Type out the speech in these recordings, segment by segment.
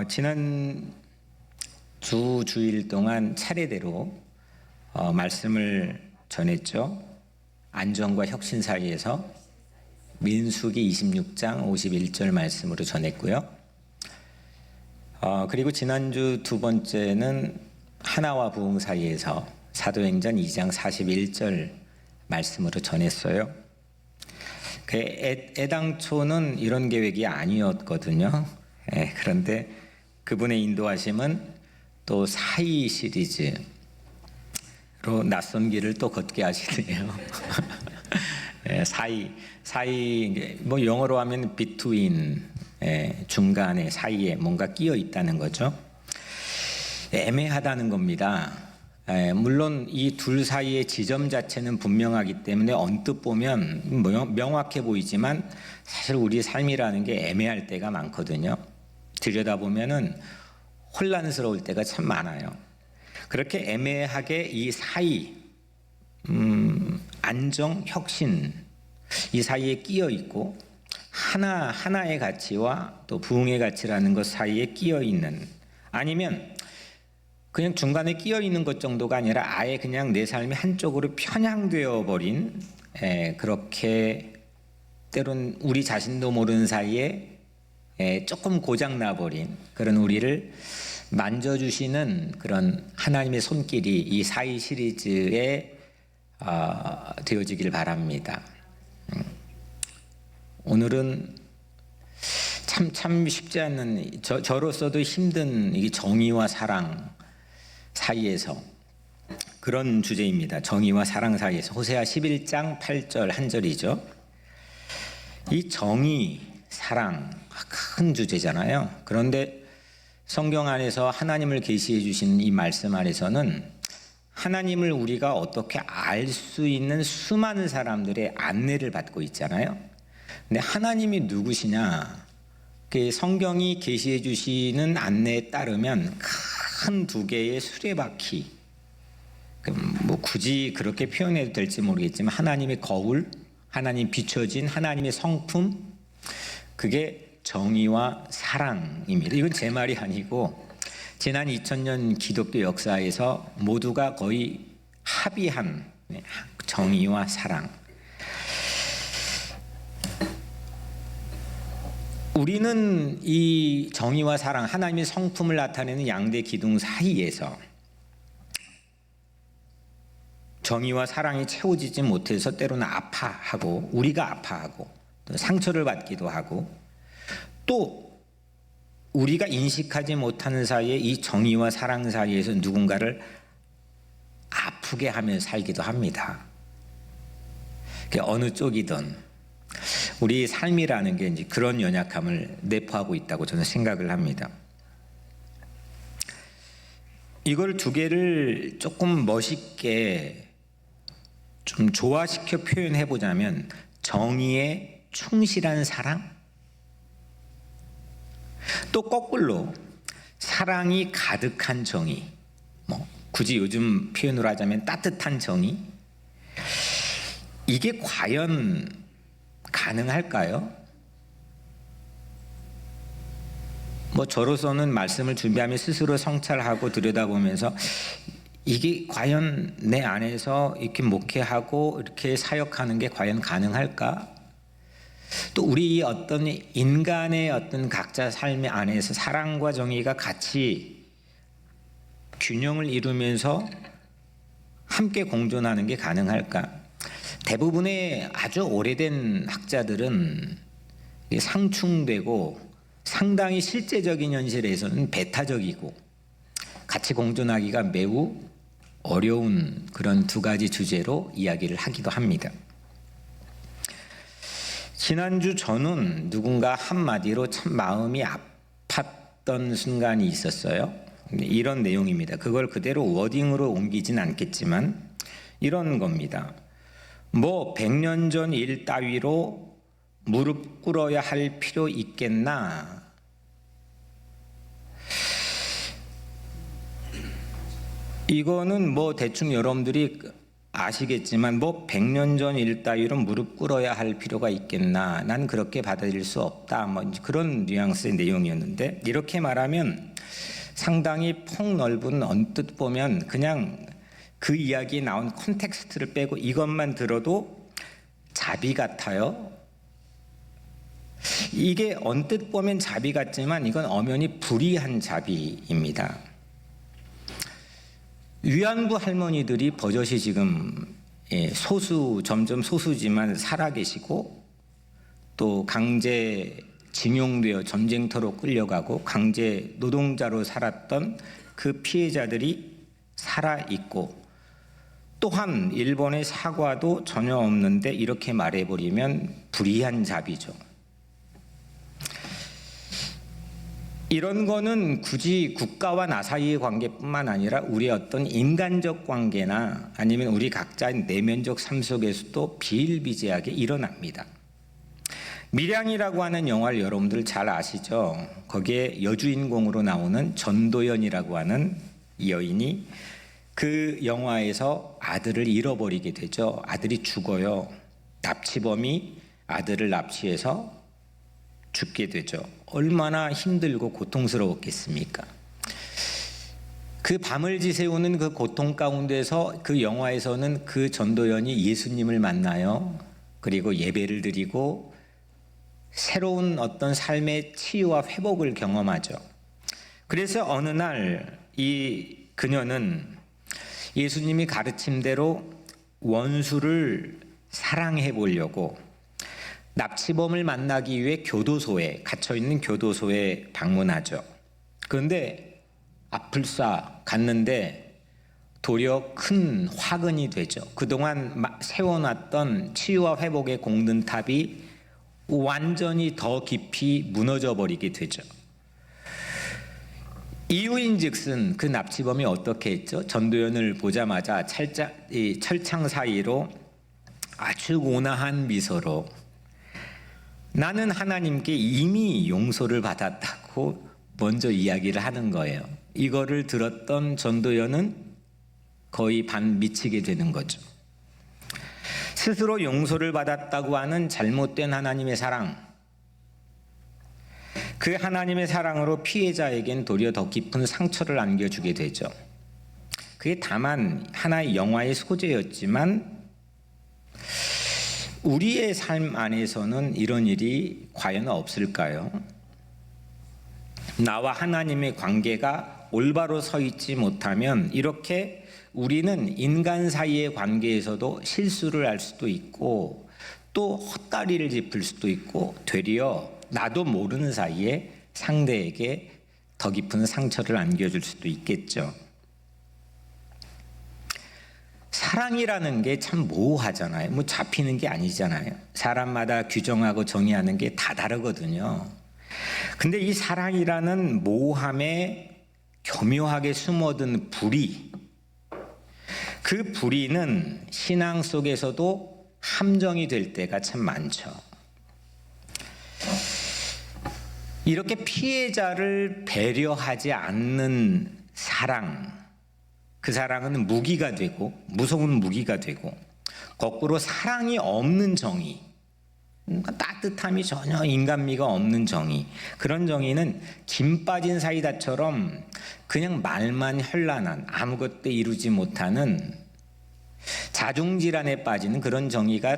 지난 주일 동안 차례대로 말씀을 전했죠. 안전과 혁신 사이에서 민수기 26장 51절 말씀으로 전했고요. 그리고 지난주 두 번째는 하나와 부흥 사이에서 사도행전 2장 41절 말씀으로 전했어요. 애당초는 이런 계획이 아니었거든요. 그런데 그분의 인도하심은 또 사이 시리즈로 낯선 길을 또 걷게 하시네요. 사이 뭐 영어로 하면 between, 중간에 사이에 뭔가 끼어 있다는 거죠. 애매하다는 겁니다. 물론 이 둘 사이의 지점 자체는 분명하기 때문에 언뜻 보면 명확해 보이지만 사실 우리 삶이라는 게 애매할 때가 많거든요. 들여다보면은 혼란스러울 때가 참 많아요. 그렇게 애매하게 이 사이, 안정, 혁신 이 사이에 끼어 있고 하나의 가치와 또 부흥의 가치라는 것 사이에 끼어 있는, 아니면 그냥 중간에 끼어 있는 것 정도가 아니라 아예 그냥 내 삶이 한쪽으로 편향되어 버린, 그렇게 때론 우리 자신도 모르는 사이에 조금 고장나 버린 그런 우리를 만져주시는 그런 하나님의 손길이 이 사이 시리즈에 되어지길 바랍니다. 오늘은 참 쉽지 않은, 저로서도 힘든 이 정의와 사랑 사이에서 그런 주제입니다. 정의와 사랑 사이에서. 호세아 11장 8절 한 절이죠. 이 정의, 사랑 큰 주제잖아요. 그런데 성경 안에서 하나님을 계시해 주신 이 말씀 안에서는 하나님을 우리가 어떻게 알 수 있는 수많은 사람들의 안내를 받고 있잖아요. 근데 하나님이 누구시냐? 성경이 계시해 주시는 안내에 따르면 큰 두 개의 수레바퀴, 뭐 굳이 그렇게 표현해도 될지 모르겠지만 하나님의 거울, 하나님 비춰진 하나님의 성품, 그게 정의와 사랑입니다. 이건 제 말이 아니고 지난 2000년 기독교 역사에서 모두가 거의 합의한 정의와 사랑. 우리는 이 정의와 사랑, 하나님의 성품을 나타내는 양대 기둥 사이에서 정의와 사랑이 채워지지 못해서 때로는 아파하고, 우리가 아파하고 또 상처를 받기도 하고, 또 우리가 인식하지 못하는 사이에 이 정의와 사랑 사이에서 누군가를 아프게 하며 살기도 합니다. 어느 쪽이든 우리 삶이라는 게 이제 그런 연약함을 내포하고 있다고 저는 생각을 합니다. 이걸 두 개를 조금 멋있게 좀 조화시켜 표현해 보자면 정의에 충실한 사랑, 또 거꾸로 사랑이 가득한 정의, 뭐 굳이 요즘 표현으로 하자면 따뜻한 정의, 이게 과연 가능할까요? 뭐 저로서는 말씀을 준비하며 스스로 성찰하고 들여다보면서 이게 과연 내 안에서 이렇게 목회하고 이렇게 사역하는 게 과연 가능할까? 또 우리 어떤 인간의 어떤 각자 삶의 안에서 사랑과 정의가 같이 균형을 이루면서 함께 공존하는 게 가능할까? 대부분의 아주 오래된 학자들은 상충되고 상당히 실제적인 현실에서는 배타적이고 같이 공존하기가 매우 어려운 그런 두 가지 주제로 이야기를 하기도 합니다. 지난주 저는 누군가 한마디로 참 마음이 아팠던 순간이 있었어요. 이런 내용입니다. 그걸 그대로 워딩으로 옮기진 않겠지만 이런 겁니다. 뭐 100년 전 일 따위로 무릎 꿇어야 할 필요 있겠나? 이거는 뭐 대충 여러분들이 아시겠지만 뭐 100년 전 일 따위로 무릎 꿇어야 할 필요가 있겠나, 난 그렇게 받아들일 수 없다, 뭐 그런 뉘앙스의 내용이었는데, 이렇게 말하면 상당히 폭넓은, 언뜻 보면 그냥 그 이야기에 나온 콘텍스트를 빼고 이것만 들어도 자비 같아요. 이게 언뜻 보면 자비 같지만 이건 엄연히 불의한 자비입니다. 위안부 할머니들이 버젓이 지금 점점 소수지만 살아계시고, 또 강제 징용되어 전쟁터로 끌려가고 강제 노동자로 살았던 그 피해자들이 살아있고, 또한 일본의 사과도 전혀 없는데 이렇게 말해버리면 불의한 자비죠. 이런 거는 굳이 국가와 나 사이의 관계뿐만 아니라 우리의 어떤 인간적 관계나 아니면 우리 각자의 내면적 삶 속에서도 비일비재하게 일어납니다. 밀양이라고 하는 영화를 여러분들 잘 아시죠? 거기에 여주인공으로 나오는 전도연이라고 하는 여인이 그 영화에서 아들을 잃어버리게 되죠. 아들이 죽어요. 납치범이 아들을 납치해서 죽게 되죠. 얼마나 힘들고 고통스러웠겠습니까? 그 밤을 지새우는 그 고통 가운데서 그 영화에서는 그 전도연이 예수님을 만나요. 그리고 예배를 드리고 새로운 어떤 삶의 치유와 회복을 경험하죠. 그래서 어느 날 이 그녀는 예수님이 가르침대로 원수를 사랑해 보려고 납치범을 만나기 위해 교도소에 갇혀있는 교도소에 방문하죠. 그런데 앞을싸 갔는데 도리어 큰 화근이 되죠. 그동안 세워놨던 치유와 회복의 공든탑이 완전히 더 깊이 무너져 버리게 되죠. 이유인즉슨 그 납치범이 어떻게 했죠? 전도연을 보자마자 철창 사이로 아주 온화한 미소로 나는 하나님께 이미 용서를 받았다고 먼저 이야기를 하는 거예요. 이거를 들었던 전도연은 거의 반 미치게 되는 거죠. 스스로 용서를 받았다고 하는 잘못된 하나님의 사랑, 그 하나님의 사랑으로 피해자에겐 도리어 더 깊은 상처를 안겨주게 되죠. 그게 다만 하나의 영화의 소재였지만 우리의 삶 안에서는 이런 일이 과연 없을까요? 나와 하나님의 관계가 올바로 서 있지 못하면 이렇게 우리는 인간 사이의 관계에서도 실수를 할 수도 있고 또 헛다리를 짚을 수도 있고 되려 나도 모르는 사이에 상대에게 더 깊은 상처를 안겨줄 수도 있겠죠. 사랑이라는 게 참 모호하잖아요. 뭐 잡히는 게 아니잖아요. 사람마다 규정하고 정의하는 게 다 다르거든요. 근데 이 사랑이라는 모호함에 교묘하게 숨어든 불의, 그 불의는 신앙 속에서도 함정이 될 때가 참 많죠. 이렇게 피해자를 배려하지 않는 사랑, 그 사랑은 무기가 되고 무서운 무기가 되고, 거꾸로 사랑이 없는 정의, 따뜻함이 전혀 인간미가 없는 정의, 그런 정의는 김 빠진 사이다처럼 그냥 말만 현란한 아무것도 이루지 못하는 자중질환에 빠지는 그런 정의가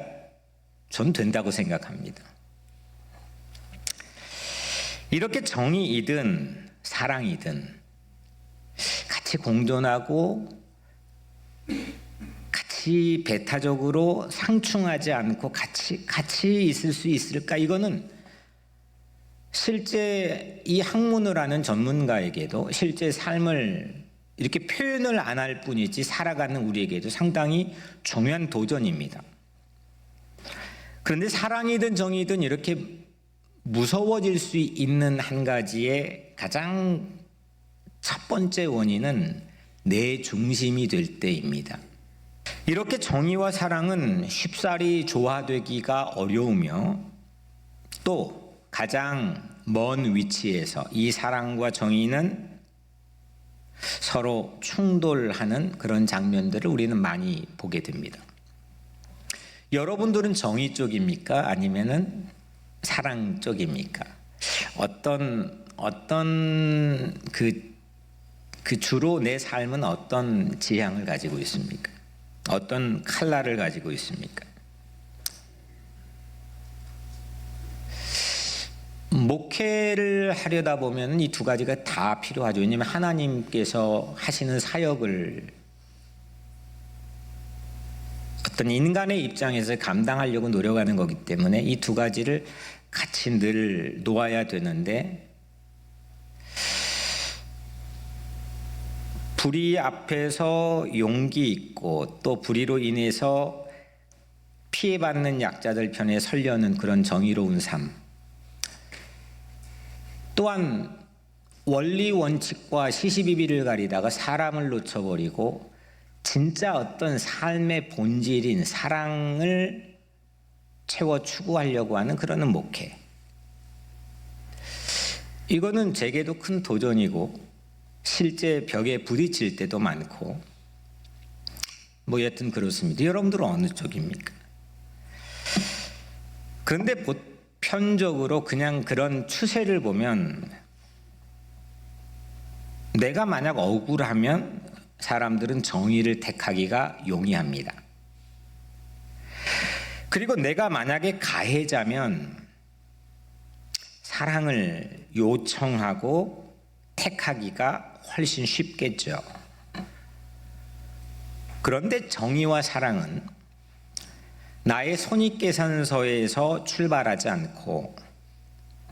전 된다고 생각합니다. 이렇게 정의이든 사랑이든 같이 공존하고 같이 배타적으로 상충하지 않고 같이 있을 수 있을까? 이거는 실제 이 학문을 하는 전문가에게도 실제 삶을 이렇게 표현을 안 할 뿐이지 살아가는 우리에게도 상당히 중요한 도전입니다. 그런데 사랑이든 정의든 이렇게 무서워질 수 있는 한 가지의 가장 첫 번째 원인은 내 중심이 될 때입니다. 이렇게 정의와 사랑은 쉽사리 조화되기가 어려우며 또 가장 먼 위치에서 이 사랑과 정의는 서로 충돌하는 그런 장면들을 우리는 많이 보게 됩니다. 여러분들은 정의 쪽입니까? 아니면은 사랑 쪽입니까? 어떤 주로 내 삶은 어떤 지향을 가지고 있습니까? 어떤 칼라를 가지고 있습니까? 목회를 하려다 보면 이 두 가지가 다 필요하죠. 왜냐하면 하나님께서 하시는 사역을 어떤 인간의 입장에서 감당하려고 노력하는 거기 때문에 이 두 가지를 같이 늘 놓아야 되는데, 불의 앞에서 용기 있고 또 불의로 인해서 피해받는 약자들 편에 서려는 그런 정의로운 삶, 또한 원리 원칙과 시시비비를 가리다가 사람을 놓쳐버리고 진짜 어떤 삶의 본질인 사랑을 채워 추구하려고 하는 그런 목회, 이거는 제게도 큰 도전이고 실제 벽에 부딪힐 때도 많고 여튼 그렇습니다. 여러분들은 어느 쪽입니까? 그런데 보편적으로 그냥 그런 추세를 보면 내가 만약 억울하면 사람들은 정의를 택하기가 용이합니다. 그리고 내가 만약에 가해자면 사랑을 요청하고 택하기가 훨씬 쉽겠죠. 그런데 정의와 사랑은 나의 손익계산서에서 출발하지 않고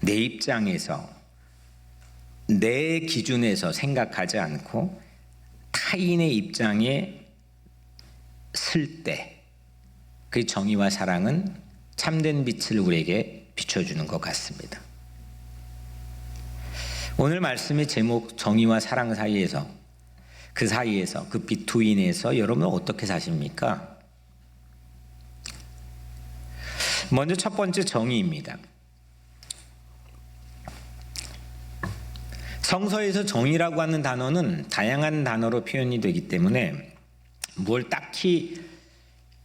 내 입장에서, 내 기준에서 생각하지 않고 타인의 입장에 설 때 그 정의와 사랑은 참된 빛을 우리에게 비춰주는 것 같습니다. 오늘 말씀의 제목 정의와 사랑 사이에서, 그 사이에서, 그 비투인에서 여러분은 어떻게 사십니까? 먼저 첫 번째 정의입니다. 성서에서 정의라고 하는 단어는 다양한 단어로 표현이 되기 때문에 뭘 딱히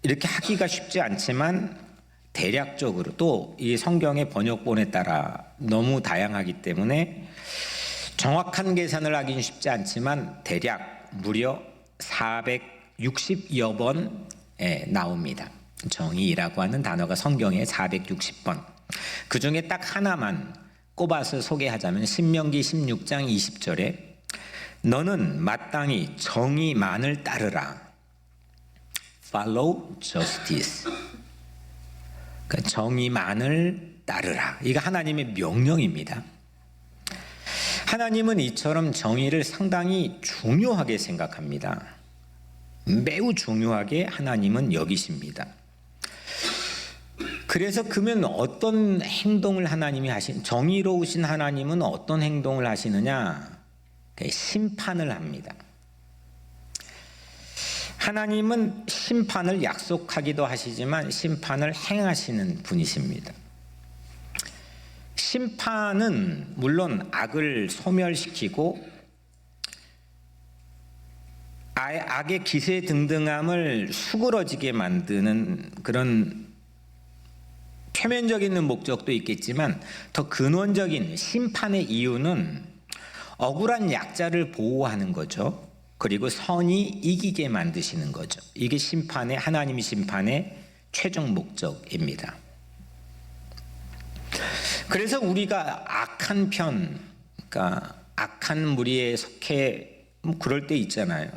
이렇게 하기가 쉽지 않지만 대략적으로, 또 이 성경의 번역본에 따라 너무 다양하기 때문에 정확한 계산을 하기는 쉽지 않지만 대략 무려 460여 번에 나옵니다. 정의라고 하는 단어가 성경에 460번. 그 중에 딱 하나만 꼽아서 소개하자면 신명기 16장 20절에 너는 마땅히 정의만을 따르라. Follow justice. 그러니까 정의만을 따르라. 이거 하나님의 명령입니다. 하나님은 이처럼 정의를 상당히 중요하게 생각합니다. 매우 중요하게 하나님은 여기십니다. 그래서 그러면 어떤 행동을 하나님이 정의로우신 하나님은 어떤 행동을 하시느냐? 심판을 합니다. 하나님은 심판을 약속하기도 하시지만 심판을 행하시는 분이십니다. 심판은 물론 악을 소멸시키고 악의 기세등등함을 수그러지게 만드는 그런 표면적인 목적도 있겠지만 더 근원적인 심판의 이유는 억울한 약자를 보호하는 거죠. 그리고 선이 이기게 만드시는 거죠. 이게 하나님의 심판의 최종 목적입니다. 그래서 우리가 악한 편, 그러니까 악한 무리에 속해 그럴 때 있잖아요.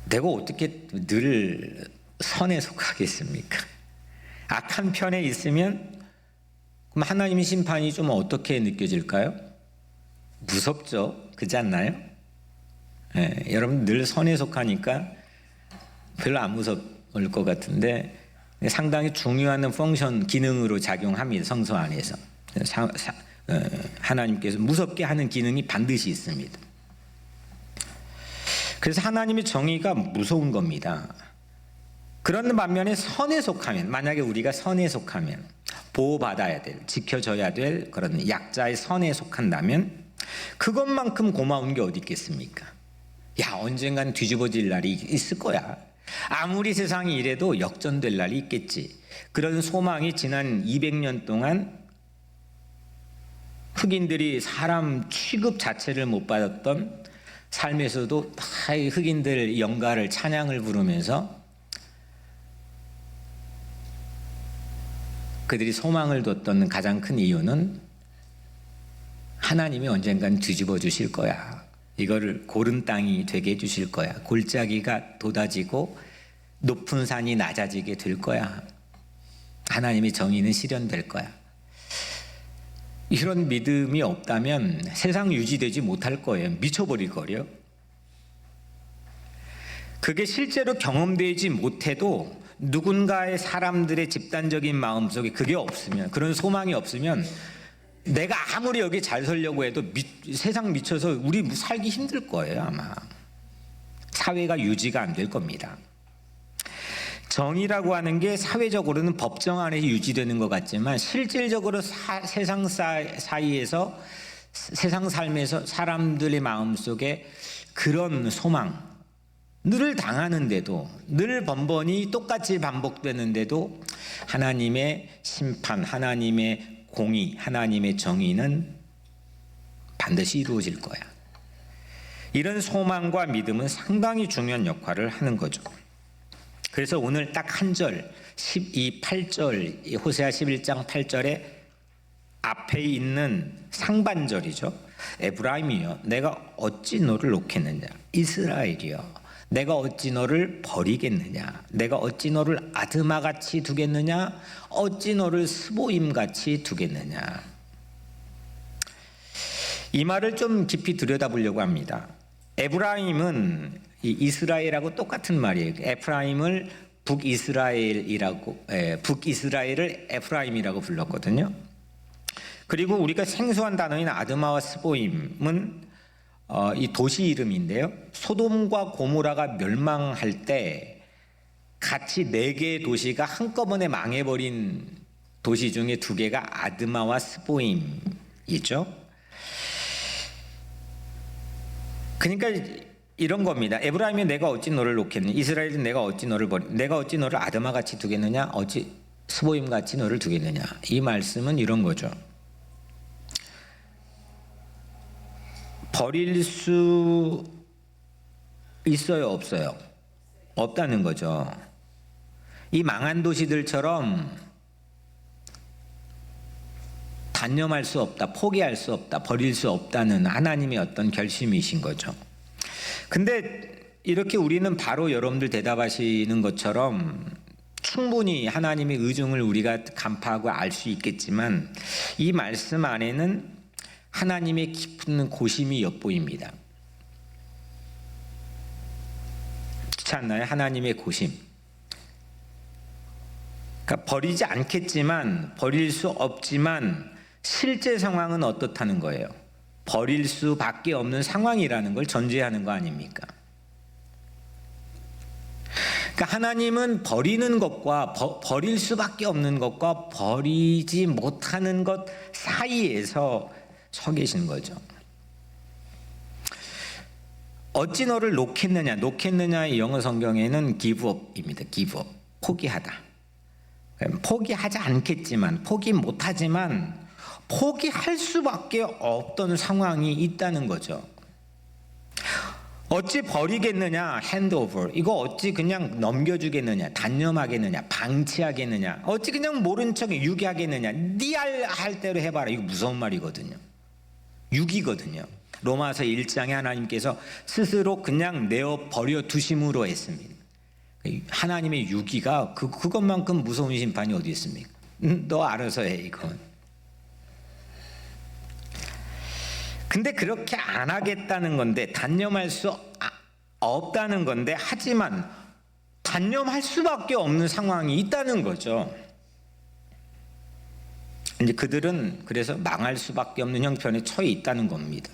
내가 어떻게 늘 선에 속하겠습니까? 악한 편에 있으면 그럼 하나님의 심판이 좀 어떻게 느껴질까요? 무섭죠. 그렇지 않나요? 네, 여러분 늘 선에 속하니까 별로 안 무서울 것 같은데 상당히 중요한 기능으로 작용합니다. 성서 안에서 하나님께서 무섭게 하는 기능이 반드시 있습니다. 그래서 하나님의 정의가 무서운 겁니다. 그런 반면에 선에 속하면, 만약에 우리가 선에 속하면 보호받아야 될, 지켜져야 될 그런 약자의 선에 속한다면 그것만큼 고마운 게 어디 있겠습니까? 야, 언젠간 뒤집어질 날이 있을 거야. 아무리 세상이 이래도 역전될 날이 있겠지. 그런 소망이 지난 200년 동안 흑인들이 사람 취급 자체를 못 받았던 삶에서도 다 흑인들 영가를 찬양을 부르면서 그들이 소망을 뒀던 가장 큰 이유는 하나님이 언젠간 뒤집어 주실 거야. 이거를 고른 땅이 되게 해주실 거야. 골짜기가 돋아지고 높은 산이 낮아지게 될 거야. 하나님의 정의는 실현될 거야. 이런 믿음이 없다면 세상 유지되지 못할 거예요. 미쳐버릴 거예요. 그게 실제로 경험되지 못해도 누군가의 사람들의 집단적인 마음속에 그게 없으면, 그런 소망이 없으면 내가 아무리 여기 잘 살려고 해도 세상 미쳐서 우리 살기 힘들 거예요. 아마 사회가 유지가 안 될 겁니다. 정의라고 하는 게 사회적으로는 법정 안에 유지되는 것 같지만 실질적으로 세상 사이에서, 세상 삶에서 사람들의 마음속에 그런 소망, 늘 당하는데도, 늘 번번이 똑같이 반복되는데도 하나님의 심판, 하나님의 공의, 하나님의 정의는 반드시 이루어질 거야. 이런 소망과 믿음은 상당히 중요한 역할을 하는 거죠. 그래서 오늘 딱 한 절, 8절, 호세아 11장 8절에 앞에 있는 상반절이죠. 에브라임이여, 내가 어찌 너를 놓겠느냐. 이스라엘이여, 내가 어찌 너를 버리겠느냐. 내가 어찌 너를 아드마같이 두겠느냐. 어찌 너를 스보임같이 두겠느냐. 이 말을 좀 깊이 들여다보려고 합니다. 에브라임은 이스라엘하고 똑같은 말이에요. 에프라임을 북이스라엘을 에프라임이라고 불렀거든요. 그리고 우리가 생소한 단어인 아드마와 스보임은 이 도시 이름인데요. 소돔과 고모라가 멸망할 때 같이 4개의 도시가 한꺼번에 망해버린 도시 중에 2개가 아드마와 스보임이죠. 그러니까 이런 겁니다. 에브라임이 내가 어찌 너를 놓겠느냐. 이스라엘이 내가 어찌 너를 내가 어찌 너를 아드마같이 두겠느냐. 어찌 스보임같이 너를 두겠느냐. 이 말씀은 이런 거죠. 버릴 수 있어요, 없어요? 없다는 거죠. 이 망한 도시들처럼 단념할 수 없다, 포기할 수 없다, 버릴 수 없다는 하나님의 어떤 결심이신 거죠. 근데 이렇게 우리는 바로 여러분들 대답하시는 것처럼 충분히 하나님의 의중을 우리가 간파하고 알 수 있겠지만 이 말씀 안에는 하나님의 깊은 고심이 엿보입니다. 그렇지 않나요? 하나님의 고심. 그러니까 버리지 않겠지만, 버릴 수 없지만 실제 상황은 어떻다는 거예요? 버릴 수밖에 없는 상황이라는 걸 전제하는 거 아닙니까? 그러니까 하나님은 버리는 것과 버릴 수밖에 없는 것과 버리지 못하는 것 사이에서 서 계신 거죠. 어찌 너를 놓겠느냐. 놓겠느냐의 영어 성경에는 give up입니다. give up. 포기하다. 포기하지 않겠지만, 포기 못하지만 포기할 수밖에 없던 상황이 있다는 거죠. 어찌 버리겠느냐. hand over. 이거 어찌 그냥 넘겨주겠느냐. 단념하겠느냐. 방치하겠느냐. 어찌 그냥 모른 척 유기하겠느냐. 네 할 대로 해봐라. 이거 무서운 말이거든요. 유기거든요. 로마서 1장에 하나님께서 스스로 그냥 내어버려 두심으로 했습니다. 하나님의 유기가 그것만큼 무서운 심판이 어디 있습니까? 너 알아서 해 이건. 근데 그렇게 안 하겠다는 건데, 단념할 수 없다는 건데, 하지만 단념할 수밖에 없는 상황이 있다는 거죠. 이제 그들은 그래서 망할 수밖에 없는 형편에 처해 있다는 겁니다.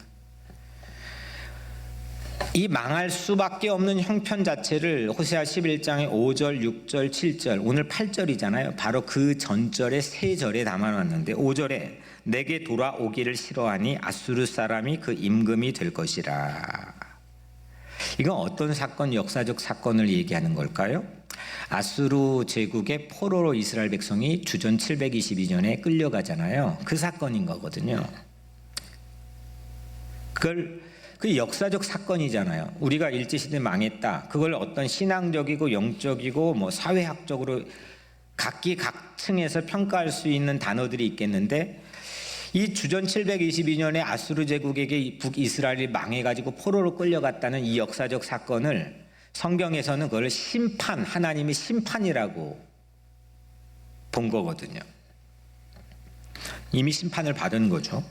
이 망할 수밖에 없는 형편 자체를 호세아 11장의 5절, 6절, 7절, 오늘 8절이잖아요. 바로 그 전절의 세 절에 담아놨는데 5절에 내게 돌아오기를 싫어하니 아수르 사람이 그 임금이 될 것이라. 이건 어떤 사건, 역사적 사건을 얘기하는 걸까요? 아수르 제국의 포로로 이스라엘 백성이 주전 722년에 끌려가잖아요. 그 사건인 거거든요. 그 역사적 사건이잖아요. 우리가 일제시대 망했다. 그걸 어떤 신앙적이고 영적이고 뭐 사회학적으로 각기각층에서 평가할 수 있는 단어들이 있겠는데, 이 주전 722년에 아수르 제국에게 북이스라엘이 망해가지고 포로로 끌려갔다는 이 역사적 사건을 성경에서는 그걸 심판, 하나님의 심판이라고 본 거거든요. 이미 심판을 받은 거죠.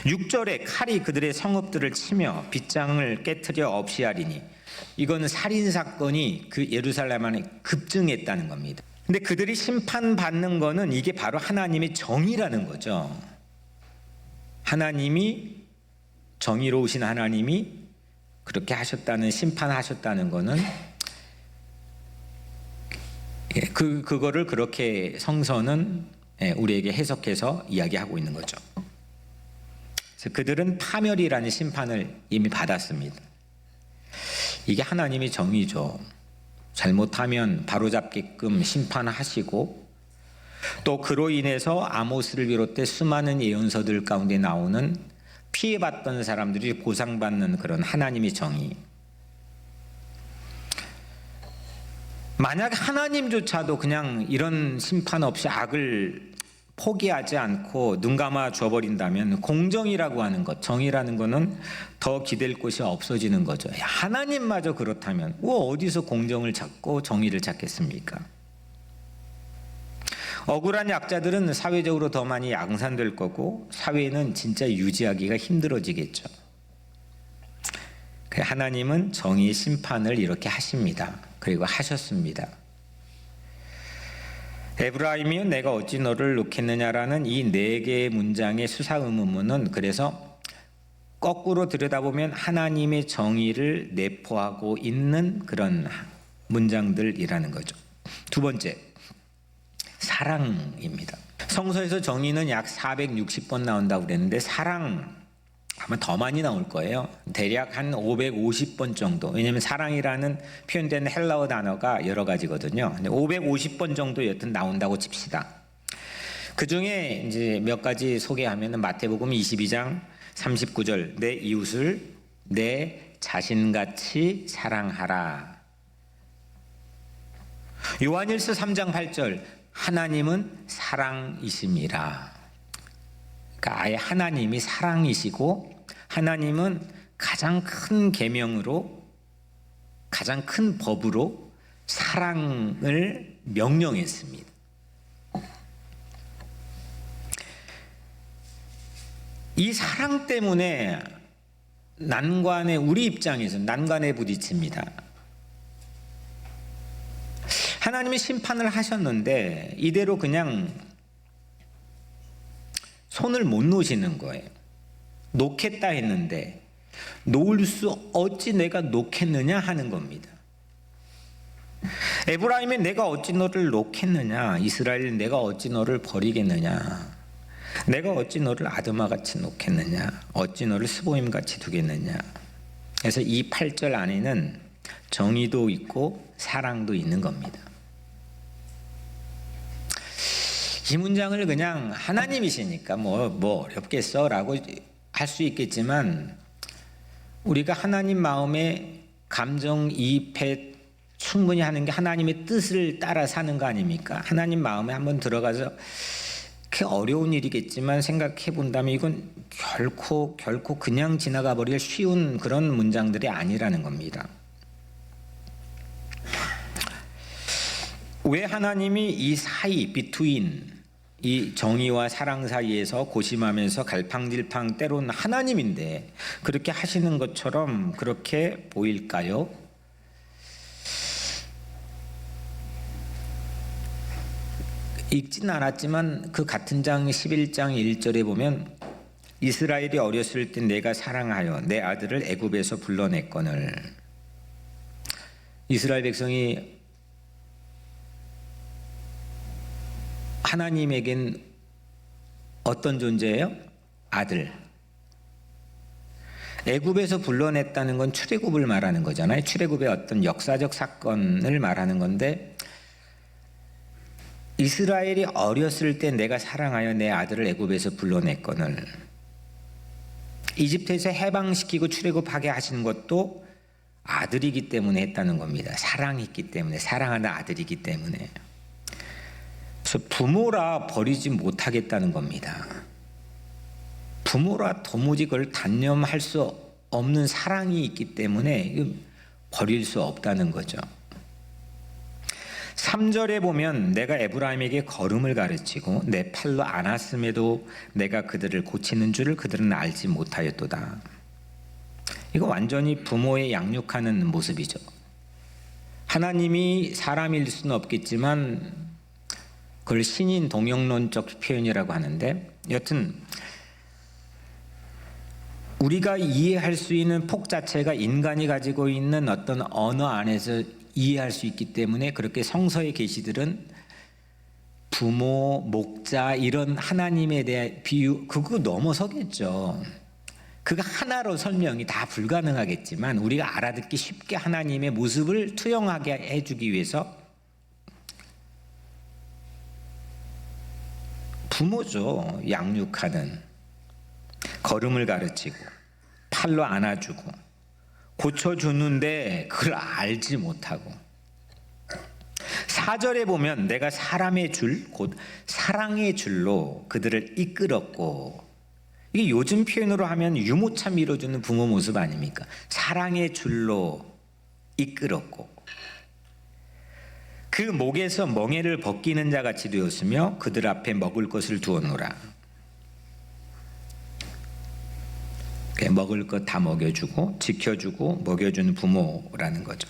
6절에 칼이 그들의 성읍들을 치며 빗장을 깨트려 없이 하리니, 이거는 살인사건이 그 예루살렘 안에 급증했다는 겁니다. 근데 그들이 심판받는 거는 이게 바로 하나님의 정의라는 거죠. 하나님이, 정의로우신 하나님이 그렇게 하셨다는, 심판하셨다는 거는 그거를 그렇게 성서는 우리에게 해석해서 이야기하고 있는 거죠. 그래서 그들은 파멸이라는 심판을 이미 받았습니다. 이게 하나님의 정의죠. 잘못하면 바로잡게끔 심판하시고, 또 그로 인해서 아모스를 비롯해 수많은 예언서들 가운데 나오는 피해받던 사람들이 보상받는 그런 하나님의 정의. 만약 하나님조차도 그냥 이런 심판 없이 악을 포기하지 않고 눈 감아 줘버린다면 공정이라고 하는 것, 정의라는 거는 더 기댈 곳이 없어지는 거죠. 하나님마저 그렇다면 어디서 공정을 찾고 정의를 찾겠습니까? 억울한 약자들은 사회적으로 더 많이 양산될 거고, 사회는 진짜 유지하기가 힘들어지겠죠. 하나님은 정의의 심판을 이렇게 하십니다. 그리고 하셨습니다. 에브라임이여 내가 어찌 너를 놓겠느냐라는 이 네 개의 문장의 수사의문문은 그래서 거꾸로 들여다보면 하나님의 정의를 내포하고 있는 그런 문장들이라는 거죠. 두 번째, 사랑입니다. 성서에서 정의는 약 460번 나온다고 그랬는데 사랑 아마 더 많이 나올 거예요. 대략 한 550번 정도. 왜냐하면 사랑이라는 표현된 헬라어 단어가 여러 가지거든요. 근데 550번 정도 여튼 나온다고 칩시다. 그 중에 이제 몇 가지 소개하면은 마태복음 22장 39절 내 이웃을 내 자신같이 사랑하라. 요한일서 3장 8절 하나님은 사랑이심이라. 그러니까 아예 하나님이 사랑이시고, 하나님은 가장 큰 계명으로, 가장 큰 법으로 사랑을 명령했습니다. 이 사랑 때문에 난관에, 우리 입장에서 난관에 부딪힙니다. 하나님이 심판을 하셨는데 이대로 그냥 손을 못 놓으시는 거예요. 놓겠다 했는데 놓을 수 어찌 내가 놓겠느냐 하는 겁니다. 에브라임이 내가 어찌 너를 놓겠느냐, 이스라엘 내가 어찌 너를 버리겠느냐, 내가 어찌 너를 아드마같이 놓겠느냐, 어찌 너를 스보임같이 두겠느냐. 그래서 이 8절 안에는 정의도 있고 사랑도 있는 겁니다. 이 문장을 그냥 하나님이시니까 뭐 어렵겠어 라고 할 수 있겠지만, 우리가 하나님 마음에 감정이입해 충분히 하는 게 하나님의 뜻을 따라 사는 거 아닙니까? 하나님 마음에 한번 들어가서, 그 어려운 일이겠지만 생각해 본다면 이건 결코 그냥 지나가 버릴 쉬운 그런 문장들이 아니라는 겁니다. 왜 하나님이 이 사이, 비트윈, 이 정의와 사랑 사이에서 고심하면서 갈팡질팡 때로는 하나님인데 그렇게 하시는 것처럼 그렇게 보일까요? 읽지는 않았지만 그 같은 장 11장 1절에 보면 이스라엘이 어렸을 때 내가 사랑하여 내 아들을 애굽에서 불러냈거늘. 이스라엘 백성이 하나님에겐 어떤 존재예요? 아들. 애굽에서 불러냈다는 건 출애굽을 말하는 거잖아요. 출애굽의 어떤 역사적 사건을 말하는 건데, 이스라엘이 어렸을 때 내가 사랑하여 내 아들을 애굽에서 불러냈거늘. 이집트에서 해방시키고 출애굽하게 하시는 것도 아들이기 때문에 했다는 겁니다. 사랑이 있기 때문에, 사랑하는 아들이기 때문에. 그래서 부모라 버리지 못하겠다는 겁니다. 부모라 도무지 그걸 단념할 수 없는 사랑이 있기 때문에 버릴 수 없다는 거죠. 3절에 보면 내가 에브라임에게 걸음을 가르치고 내 팔로 안았음에도 내가 그들을 고치는 줄을 그들은 알지 못하였도다. 이거 완전히 부모의 양육하는 모습이죠. 하나님이 사람일 수는 없겠지만 그걸 신인 동영론적 표현이라고 하는데, 여튼 우리가 이해할 수 있는 폭 자체가 인간이 가지고 있는 어떤 언어 안에서 이해할 수 있기 때문에 그렇게 성서의 계시들은 부모, 목자 이런 하나님에 대한 비유 그거 넘어서겠죠. 그거 하나로 설명이 다 불가능하겠지만 우리가 알아듣기 쉽게 하나님의 모습을 투영하게 해주기 위해서 부모죠. 양육하는, 걸음을 가르치고 팔로 안아주고 고쳐주는데 그걸 알지 못하고. 4절에 보면 내가 사람의 줄, 곧 사랑의 줄로 그들을 이끌었고, 이게 요즘 표현으로 하면 유모차 밀어주는 부모 모습 아닙니까? 사랑의 줄로 이끌었고, 그 목에서 멍에를 벗기는 자 같이 되었으며 그들 앞에 먹을 것을 두었노라. 먹을 것 다 먹여주고 지켜주고 먹여주는 부모라는 거죠.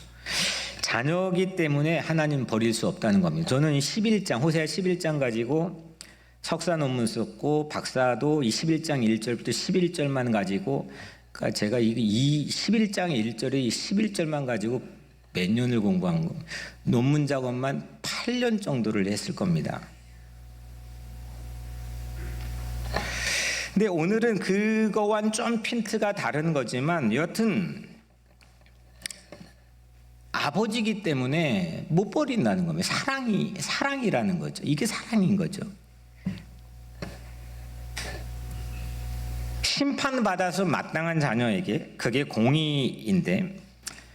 자녀이기 때문에 하나님 버릴 수 없다는 겁니다. 저는 11장, 호세아 11장 가지고 석사 논문 썼고, 박사도 이 11장 1절부터 11절만 가지고, 그러니까 제가 이 11장의 1절에 11절만 가지고 몇 년을 공부한 거, 논문 작업만 8년 정도를 했을 겁니다. 근데 오늘은 그거와는 좀 핀트가 다른 거지만 여튼 아버지기 때문에 못 버린다는 겁니다. 사랑이라는 거죠. 이게 사랑인 거죠. 심판받아서 마땅한 자녀에게 그게 공의인데,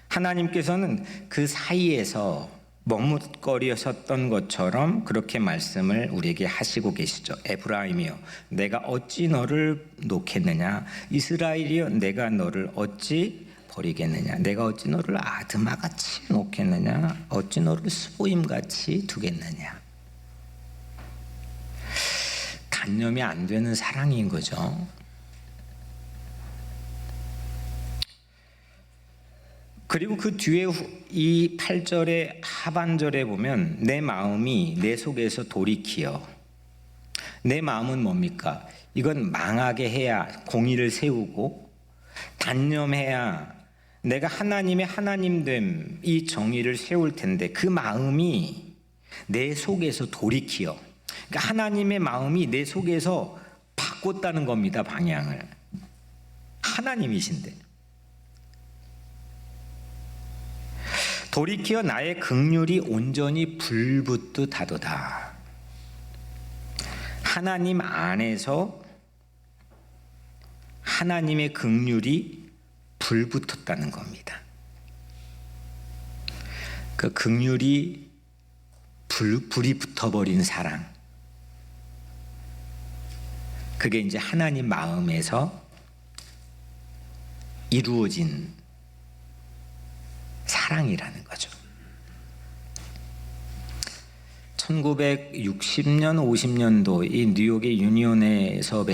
하나님께서는 그 사이에서 머뭇거리셨던 것처럼 그렇게 말씀을 우리에게 하시고 계시죠. 에브라임이여 내가 어찌 너를 놓겠느냐, 이스라엘이여 내가 너를 어찌 버리겠느냐, 내가 어찌 너를 아드마같이 놓겠느냐, 어찌 너를 수보임같이 두겠느냐. 단념이 안 되는 사랑인 거죠. 그리고 그 뒤에 이 8절의 하반절에 보면 내 마음이 내 속에서 돌이키어, 내 마음은 뭡니까? 이건 망하게 해야 공의를 세우고 단념해야 내가 하나님의 하나님됨 이 정의를 세울 텐데, 그 마음이 내 속에서 돌이키어, 그러니까 하나님의 마음이 내 속에서 바꿨다는 겁니다. 방향을. 하나님이신데 돌이켜 나의 긍휼이 온전히 불붙듯 하도다. 하나님 안에서 하나님의 긍휼이 불붙었다는 겁니다. 그 긍휼이 불이 붙어버린 사랑, 그게 이제 하나님 마음에서 이루어진 사랑이라는 거죠. 1960년, 50년도 이 뉴욕의 유니온에서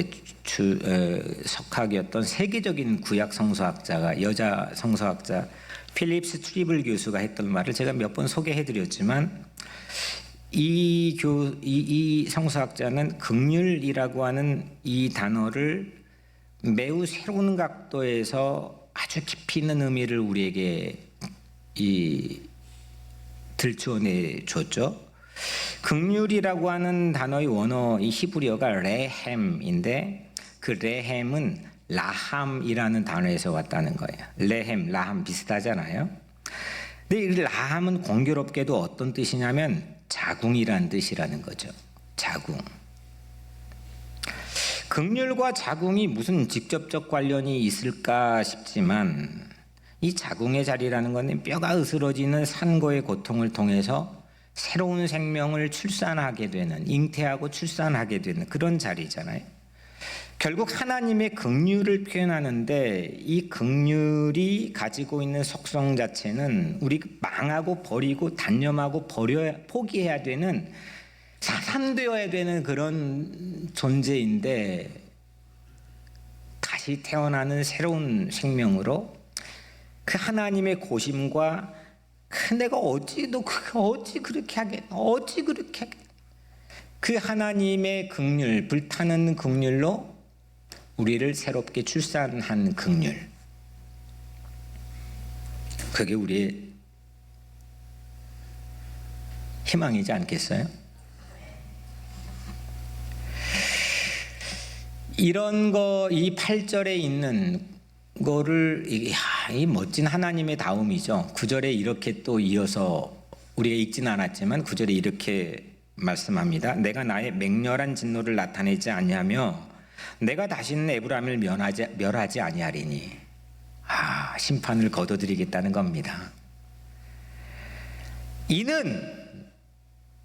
석학이었던 세계적인 구약 성서학자가, 여자 성서학자 필립스 트리블 교수가 했던 말을 제가 몇 번 소개해드렸지만, 이 성서학자는 긍휼이라고 하는 이 단어를 매우 새로운 각도에서 아주 깊이 있는 의미를 우리에게 들춰내 줬죠. 긍휼이라고 하는 단어의 원어 이 히브리어가 레헴인데 그 레헴은 라함이라는 단어에서 왔다는 거예요. 레헴, 라함 비슷하잖아요. 근데 이 라함은 공교롭게도 어떤 뜻이냐면 자궁이라는 뜻이라는 거죠. 자궁. 긍휼과 자궁이 무슨 직접적 관련이 있을까 싶지만 이 자궁의 자리라는 것은 뼈가 으스러지는 산고의 고통을 통해서 새로운 생명을 출산하게 되는, 잉태하고 출산하게 되는 그런 자리잖아요. 결국 하나님의 긍휼을 표현하는데 이 긍휼이 가지고 있는 속성 자체는 우리 망하고 버리고 단념하고 포기해야 되는, 사산되어야 되는 그런 존재인데 다시 태어나는 새로운 생명으로 그 하나님의 고심과 내가 어찌 그렇게 하겠, 그 하나님의 긍휼, 불타는 긍휼로 우리를 새롭게 출산한 긍휼, 그게 우리의 희망이지 않겠어요? 이런 거, 이 8절에 있는 거를, 이 멋진 하나님의 다움이죠. 9절에 이렇게 또 이어서 우리가 읽지는 않았지만 9절에 이렇게 말씀합니다. 내가 나의 맹렬한 진노를 나타내지 아니하며 내가 다시는 에브라임을 멸하지 아니하리니. 심판을 거둬들이겠다는 겁니다. 이는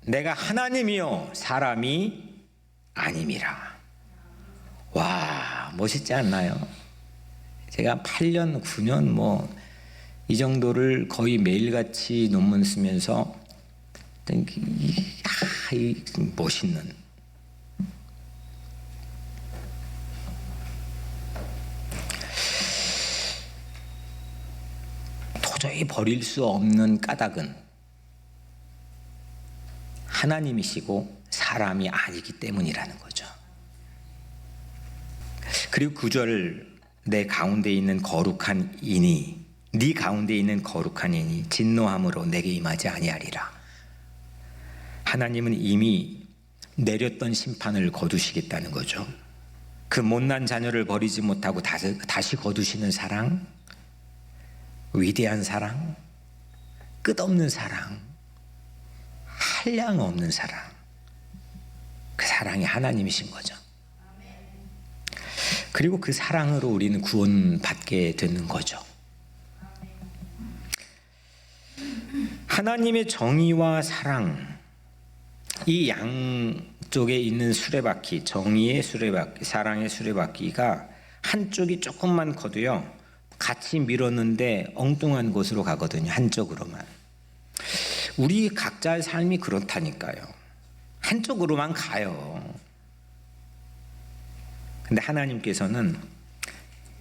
내가 하나님이요 사람이 아님이라. 와, 멋있지 않나요? 제가 8년, 9년 이 정도를 거의 매일같이 논문 쓰면서 이 멋있는, 도저히 버릴 수 없는 까닭은 하나님이시고 사람이 아니기 때문이라는 거죠. 그리고 9절, 내 가운데 있는 거룩한 이니, 네 가운데 있는 거룩한 이니 진노함으로 내게 임하지 아니하리라. 하나님은 이미 내렸던 심판을 거두시겠다는 거죠. 그 못난 자녀를 버리지 못하고 다시 거두시는 사랑, 위대한 사랑, 끝없는 사랑, 한량 없는 사랑, 그 사랑이 하나님이신 거죠. 그리고 그 사랑으로 우리는 구원받게 되는 거죠. 하나님의 정의와 사랑, 이 양쪽에 있는 수레바퀴, 정의의 수레바퀴, 사랑의 수레바퀴가 한쪽이 조금만 커도요 같이 밀었는데 엉뚱한 곳으로 가거든요. 한쪽으로만. 우리 각자의 삶이 그렇다니까요. 한쪽으로만 가요. 근데 하나님께서는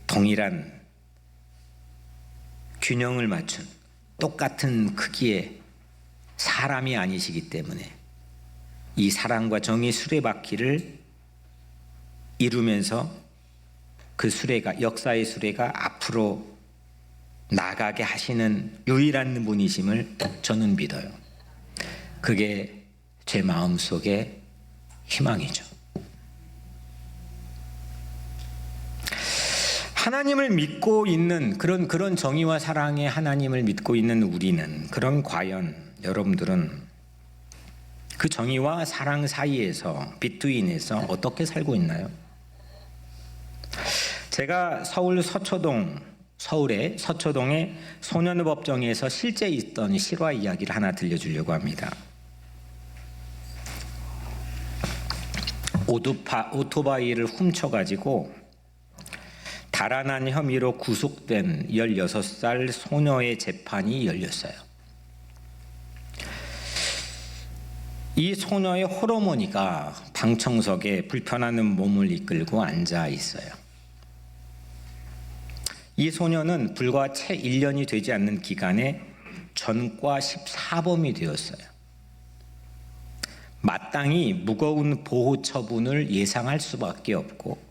동일한 균형을 맞춘 똑같은 크기의 사람이 아니시기 때문에 이 사랑과 정의 수레바퀴를 이루면서 그 수레가, 역사의 수레가 앞으로 나가게 하시는 유일한 분이심을 저는 믿어요. 그게 제 마음속의 희망이죠. 하나님을 믿고 있는 그런 정의와 사랑의 하나님을 믿고 있는 우리는, 그럼 과연 여러분들은 그 정의와 사랑 사이에서, 비트윈에서 어떻게 살고 있나요? 제가 서울의 서초동의 소년법정에서 실제 있던 실화 이야기를 하나 들려주려고 합니다. 오토바이를 훔쳐가지고 달아난 혐의로 구속된 16살 소녀의 재판이 열렸어요. 이 소녀의 홀어머니가 방청석에 불편한 몸을 이끌고 앉아 있어요. 이 소녀는 불과 채 1년이 되지 않는 기간에 전과 14범이 되었어요. 마땅히 무거운 보호 처분을 예상할 수밖에 없고,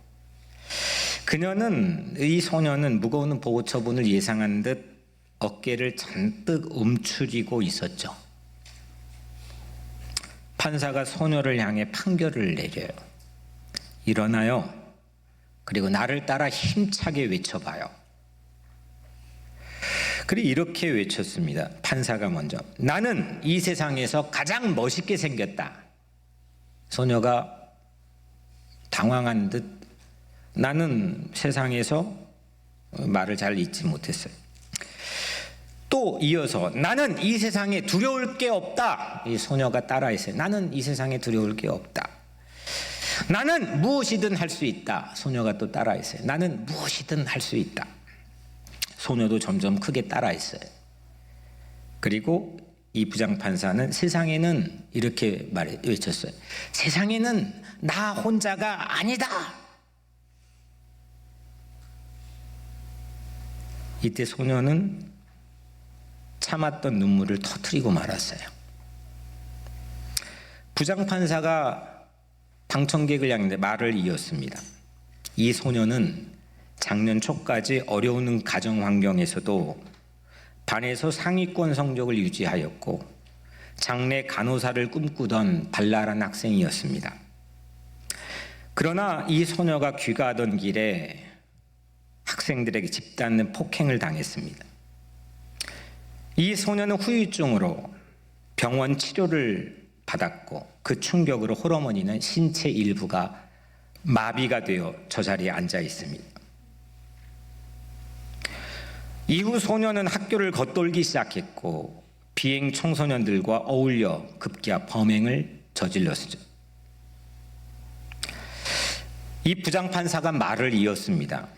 이 소녀는 무거운 보호 처분을 예상한 듯 어깨를 잔뜩 움츠리고 있었죠. 판사가 소녀를 향해 판결을 내려요. 일어나요. 그리고 나를 따라 힘차게 외쳐봐요. 그리고 이렇게 외쳤습니다. 판사가 먼저. 나는 이 세상에서 가장 멋있게 생겼다. 소녀가 당황한 듯 나는 세상에서 말을 잘 잇지 못했어요. 또 이어서 나는 이 세상에 두려울 게 없다. 이 소녀가 따라했어요. 나는 이 세상에 두려울 게 없다. 나는 무엇이든 할 수 있다. 소녀가 또 따라했어요. 나는 무엇이든 할 수 있다. 소녀도 점점 크게 따라했어요. 그리고 이 부장판사는 세상에는 이렇게 외쳤어요. 세상에는 나 혼자가 아니다. 이때 소녀는 참았던 눈물을 터뜨리고 말았어요. 부장판사가 방청객을 향해 말을 이었습니다. 이 소녀는 작년 초까지 어려운 가정 환경에서도 반에서 상위권 성적을 유지하였고 장래 간호사를 꿈꾸던 발랄한 학생이었습니다. 그러나 이 소녀가 귀가하던 길에 학생들에게 집단의 폭행을 당했습니다. 이 소녀는 후유증으로 병원 치료를 받았고 그 충격으로 홀어머니는 신체 일부가 마비가 되어 저 자리에 앉아 있습니다. 이후 소녀는 학교를 겉돌기 시작했고 비행 청소년들과 어울려 급기야 범행을 저질렀죠. 이 부장판사가 말을 이었습니다.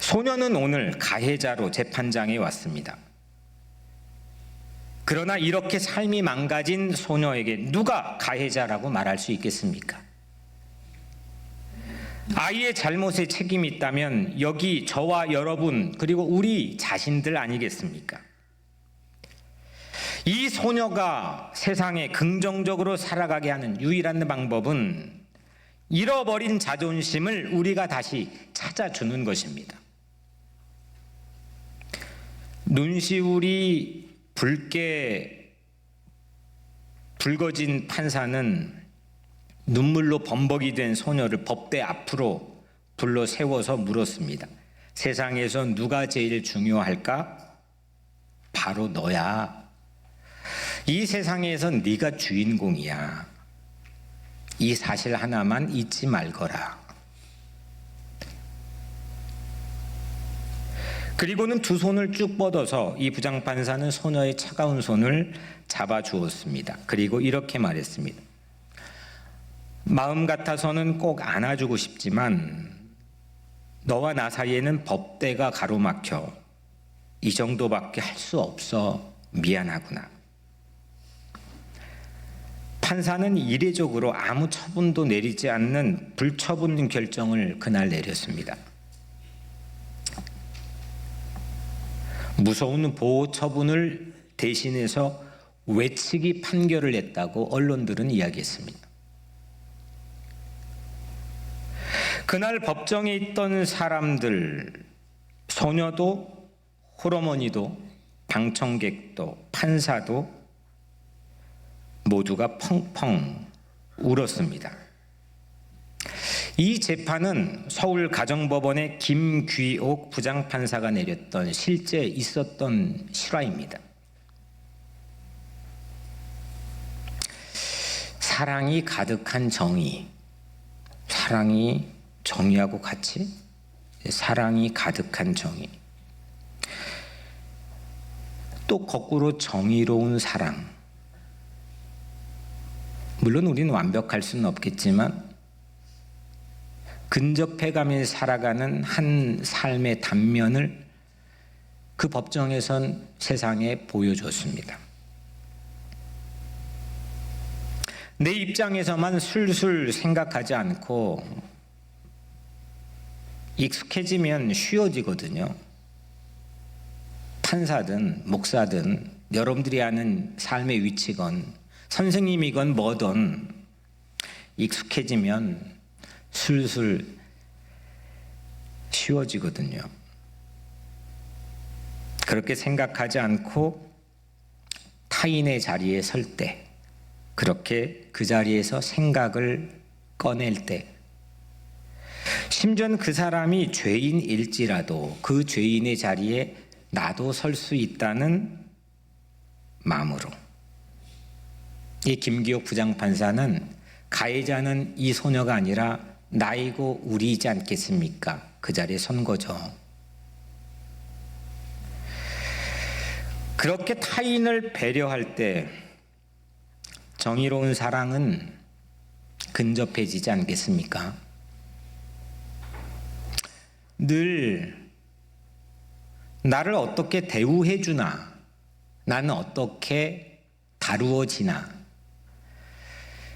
소녀는 오늘 가해자로 재판장에 왔습니다. 그러나 이렇게 삶이 망가진 소녀에게 누가 가해자라고 말할 수 있겠습니까? 아이의 잘못에 책임이 있다면 여기 저와 여러분 그리고 우리 자신들 아니겠습니까? 이 소녀가 세상에 긍정적으로 살아가게 하는 유일한 방법은 잃어버린 자존심을 우리가 다시 찾아주는 것입니다. 눈시울이 붉게 붉어진 판사는 눈물로 범벅이 된 소녀를 법대 앞으로 불러 세워서 물었습니다. 세상에서 누가 제일 중요할까? 바로 너야. 이 세상에서 네가 주인공이야. 이 사실 하나만 잊지 말거라. 그리고는 두 손을 쭉 뻗어서 이 부장판사는 소녀의 차가운 손을 잡아주었습니다. 그리고 이렇게 말했습니다. 마음 같아서는 꼭 안아주고 싶지만 너와 나 사이에는 법대가 가로막혀 이 정도밖에 할 수 없어. 미안하구나. 판사는 이례적으로 아무 처분도 내리지 않는 불처분 결정을 그날 내렸습니다. 무서운 보호 처분을 대신해서 외치기 판결을 했다고 언론들은 이야기했습니다. 그날 법정에 있던 사람들, 소녀도 홀어머니도 방청객도 판사도 모두가 펑펑 울었습니다. 이 재판은 서울가정법원의 김귀옥 부장판사가 내렸던 실제 있었던 실화입니다. 사랑이 가득한 정의, 사랑이 정의하고 같이 사랑이 가득한 정의, 또 거꾸로 정의로운 사랑. 물론 우리는 완벽할 수는 없겠지만 근접해가며 살아가는 한 삶의 단면을 그 법정에선 세상에 보여줬습니다. 내 입장에서만 술술 생각하지 않고 익숙해지면 쉬워지거든요. 판사든 목사든 여러분들이 아는 삶의 위치건 선생님이건 뭐든 익숙해지면 술술 쉬워지거든요. 그렇게 생각하지 않고 타인의 자리에 설 때, 그렇게 그 자리에서 생각을 꺼낼 때, 심지어는 그 사람이 죄인일지라도 그 죄인의 자리에 나도 설 수 있다는 마음으로. 이 김기옥 부장판사는 가해자는 이 소녀가 아니라 나이고 우리이지 않겠습니까? 그 자리에 선 거죠. 그렇게 타인을 배려할 때 정의로운 사랑은 근접해지지 않겠습니까? 늘 나를 어떻게 대우해 주나, 나는 어떻게 다루어지나,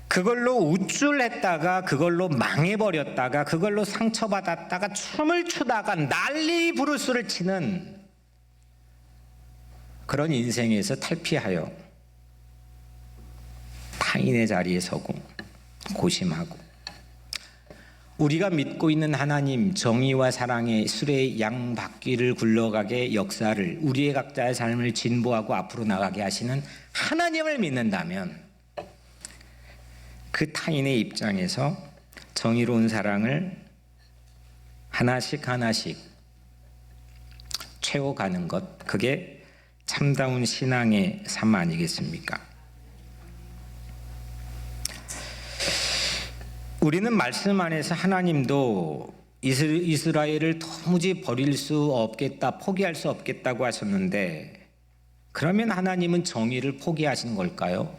그걸로 우쭐했다가 그걸로 망해버렸다가 그걸로 상처받았다가 춤을 추다가 난리 부르스를 치는 그런 인생에서 탈피하여 타인의 자리에 서고 고심하고, 우리가 믿고 있는 하나님 정의와 사랑의 수레의 양바퀴를 굴러가게 역사를, 우리의 각자의 삶을 진보하고 앞으로 나가게 하시는 하나님을 믿는다면 그 타인의 입장에서 정의로운 사랑을 하나씩 하나씩 채워가는 것, 그게 참다운 신앙의 삶 아니겠습니까? 우리는 말씀 안에서 하나님도 이스라엘을 도무지 버릴 수 없겠다, 포기할 수 없겠다고 하셨는데, 그러면 하나님은 정의를 포기하신 걸까요?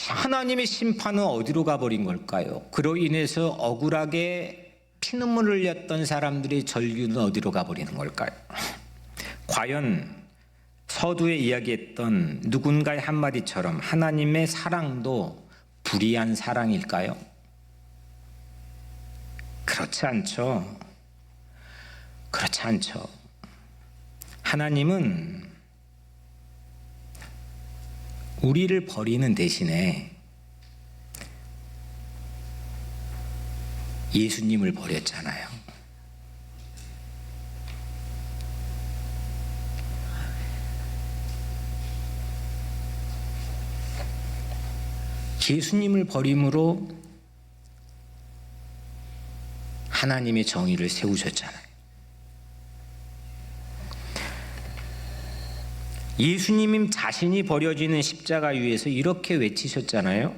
하나님의 심판은 어디로 가버린 걸까요? 그로 인해서 억울하게 피눈물을 흘렸던 사람들의 절규는 어디로 가버리는 걸까요? 과연 서두에 이야기했던 누군가의 한마디처럼 하나님의 사랑도 불의한 사랑일까요? 그렇지 않죠. 그렇지 않죠. 하나님은 우리를 버리는 대신에 예수님을 버렸잖아요. 예수님을 버림으로 하나님의 정의를 세우셨잖아요. 예수님 자신이 버려지는 십자가 위에서 이렇게 외치셨잖아요.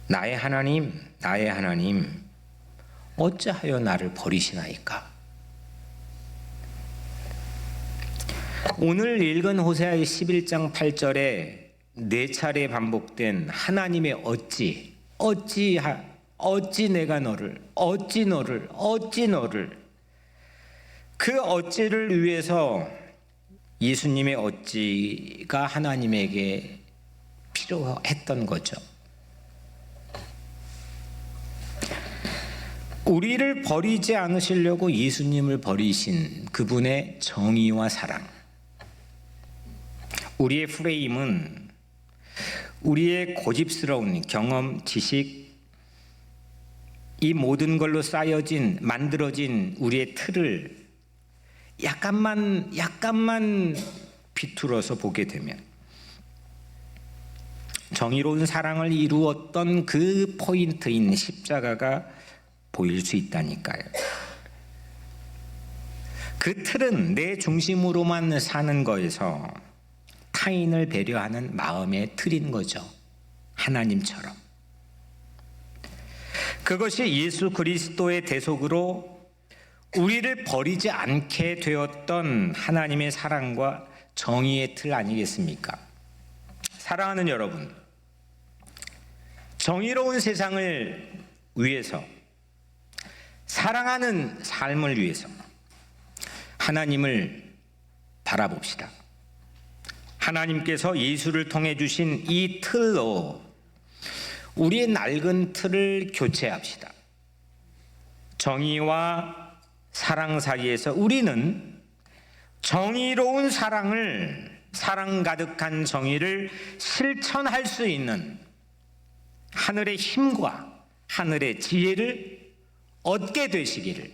나의 하나님, 나의 하나님, 어찌하여 나를 버리시나이까? 오늘 읽은 호세아의 11장 8절에 네 차례 반복된 하나님의 어찌 내가 너를, 어찌 너를, 그 어찌를 위해서 예수님의 어찌가 하나님에게 필요했던 거죠. 우리를 버리지 않으시려고 예수님을 버리신 그분의 정의와 사랑. 우리의 프레임은 우리의 고집스러운 경험, 지식, 이 모든 걸로 쌓여진, 만들어진 우리의 틀을 약간만 비틀어서 보게 되면 정의로운 사랑을 이루었던 그 포인트인 십자가가 보일 수 있다니까요. 그 틀은 내 중심으로만 사는 거에서 타인을 배려하는 마음의 틀인 거죠. 하나님처럼. 그것이 예수 그리스도의 대속으로 우리를 버리지 않게 되었던 하나님의 사랑과 정의의 틀 아니겠습니까? 사랑하는 여러분, 정의로운 세상을 위해서, 사랑하는 삶을 위해서 하나님을 바라봅시다. 하나님께서 예수를 통해 주신 이 틀로 우리의 낡은 틀을 교체합시다. 정의와 사랑 사이에서 우리는 정의로운 사랑을, 사랑 가득한 정의를 실천할 수 있는 하늘의 힘과 하늘의 지혜를 얻게 되시기를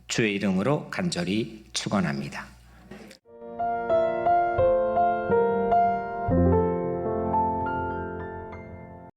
주의 이름으로 간절히 축원합니다.